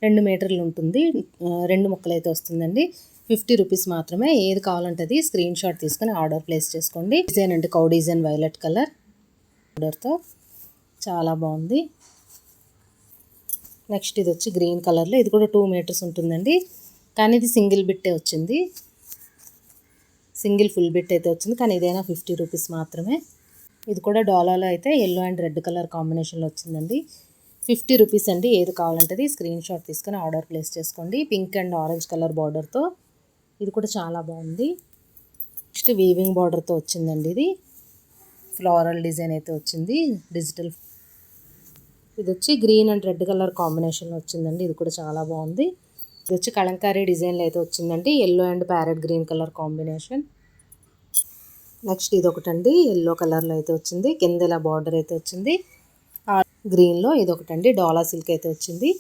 2 మీటర్లు ఉంటుంది. 2 ముక్కలు అయితే వస్తుందండి. 50 రూపీస్ మాత్రమే. ఏది కావాలంటే అది స్క్రీన్ షాట్ తీసుకొని ఆర్డర్ ప్లేస్ చేసుకోండి. డిజైన్ అండి, కౌ డిజైన్ వైలెట్ కలర్ ఆర్డర్తో చాలా బాగుంది. నెక్స్ట్ ఇది వచ్చి గ్రీన్ కలర్లో, ఇది కూడా 2 మీటర్స్ ఉంటుందండి. కానీ ఇది సింగిల్ బిట్టే వచ్చింది, సింగిల్ ఫుల్ బిట్ అయితే వచ్చింది. కానీ ఇదైనా 50 రూపీస్ మాత్రమే. ఇది కూడా డోలాలో అయితే ఎల్లో అండ్ రెడ్ కలర్ కాంబినేషన్లో వచ్చిందండి. 50 రూపీస్ అండి. ఏది కావాలంటే అది స్క్రీన్ షాట్ తీసుకొని ఆర్డర్ ప్లేస్ చేసుకోండి. పింక్ అండ్ ఆరెంజ్ కలర్ బార్డర్తో ఇది కూడా చాలా బాగుంది. నెక్స్ట్ వీవింగ్ బార్డర్తో వచ్చిందండి. ఇది ఫ్లోరల్ డిజైన్ అయితే వచ్చింది, డిజిటల్. ఇది వచ్చి గ్రీన్ అండ్ రెడ్ కలర్ కాంబినేషన్లో వచ్చిందండి. ఇది కూడా చాలా బాగుంది. ఇది వచ్చి కలంకారీ డిజైన్లో అయితే వచ్చిందండి, yellow and parrot green colour combination. Next ఇది ఒకటండి, ఎల్లో కలర్లో అయితే వచ్చింది, కింద ఇలా బార్డర్ అయితే వచ్చింది. గ్రీన్లో ఇది ఒకటండి, డోలా సిల్క్ అయితే వచ్చింది.